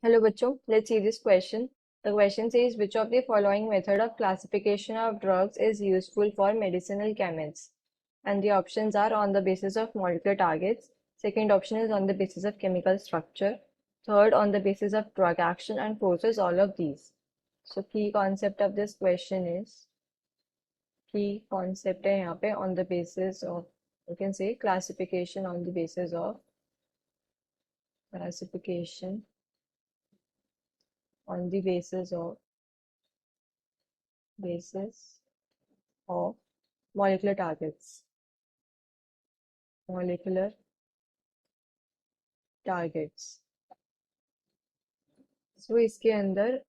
Hello bachcho, let's see this question. The question says which of the following method of classification of drugs is useful for medicinal chemists? And the options are on the basis of molecular targets. Second option is on the basis of chemical structure. Third on the basis of drug action, and fourth is all of these. So key concept of this question is on the basis of, you can say, classification on the basis of classification on the basis of molecular targets. Molecular targets. So इसके अंदर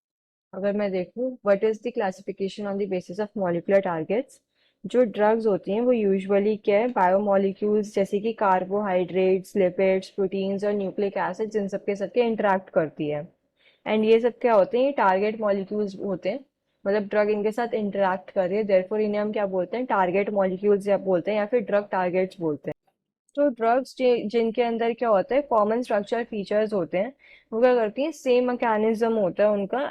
अगर मैं देखूं what is the classification on the basis of molecular targets, जो drugs होती हैं वो usually क्या है, बायोमोलिक्यूल्स जैसे कि कार्बोहाइड्रेट्स, लिपिड्स, प्रोटीन्स और न्यूक्लिक एसिड्स इन सब के इंटरेक्ट करती है। एंड ये सब क्या होते हैं, ये टारगेट मॉलिक्यूल्स होते हैं, मतलब ड्रग इनके साथ इंटरेक्ट कर रही है, देयरफॉर इन्हें हम क्या बोलते हैं, टारगेट मॉलिक्यूल्स या बोलते हैं या फिर ड्रग टारगेट्स बोलते हैं। तो ड्रग्स जिनके अंदर क्या होता है, कॉमन स्ट्रक्चर फीचर्स होते हैं, वो क्या करती हैं, सेम मैकेनिज्म होता है उनका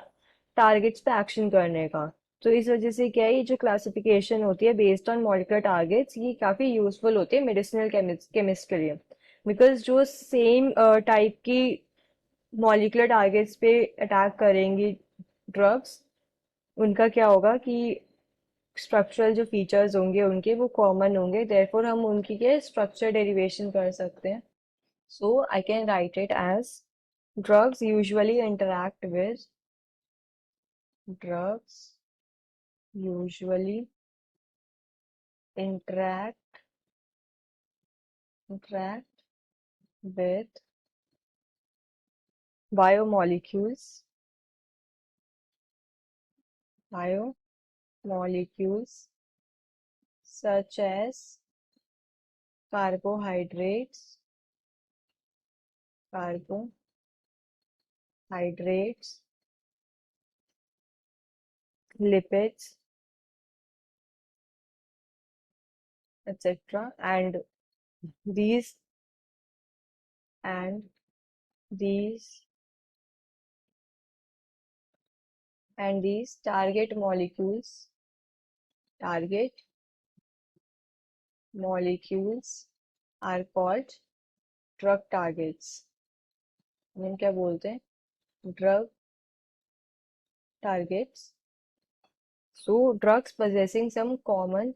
टारगेट्स पे एक्शन करने का। तो इस वजह से क्या है, ये जो क्लासिफिकेशन होती है बेस्ड ऑन मॉलिक्यूलर टारगेट्स, ये काफ़ी यूजफुल होती है मेडिसिनल केमिस्ट के लिए, बिकॉज जो सेम टाइप की मॉलिक्यूलर टारगेट्स पे अटैक करेंगी ड्रग्स, उनका क्या होगा कि स्ट्रक्चरल जो फीचर्स होंगे उनके वो कॉमन होंगे, देयरफॉर हम उनकी के स्ट्रक्चर डेरिवेशन कर सकते हैं। So I can write it as drugs usually interact with drugs usually interact interact with biomolecules biomolecules such as carbohydrates lipids, etc. These and these target molecules are called drug targets. हम क्या बोलते हैं, drug targets. So drugs possessing some common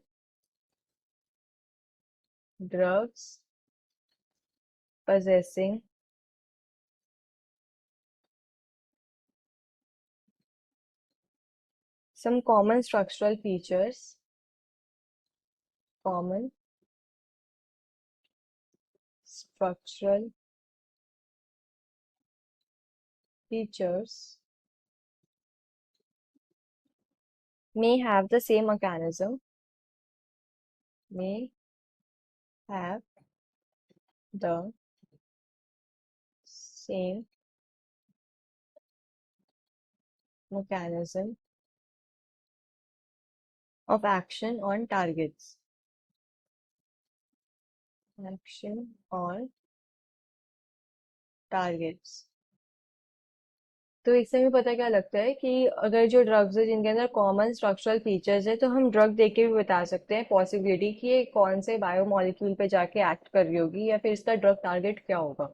structural features, common structural features may have the same mechanism, of action on targets. तो इससे हमें पता क्या लगता है कि अगर जो ड्रग्स है जिनके अंदर कॉमन स्ट्रक्चरल फीचर्स है, तो हम ड्रग देख के भी बता सकते हैं पॉसिबिलिटी कि ये कौन से बायोमोलिक्यूल पे जाके एक्ट कर रही होगी या फिर इसका ड्रग टारगेट क्या होगा।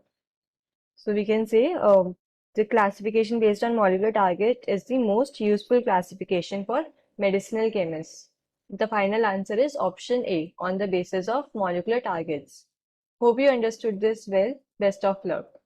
So we can say the classification based on molecular target is the most useful classification for medicinal chemists. The final answer is option A, on the basis of molecular targets. Hope you understood this well. Best of luck.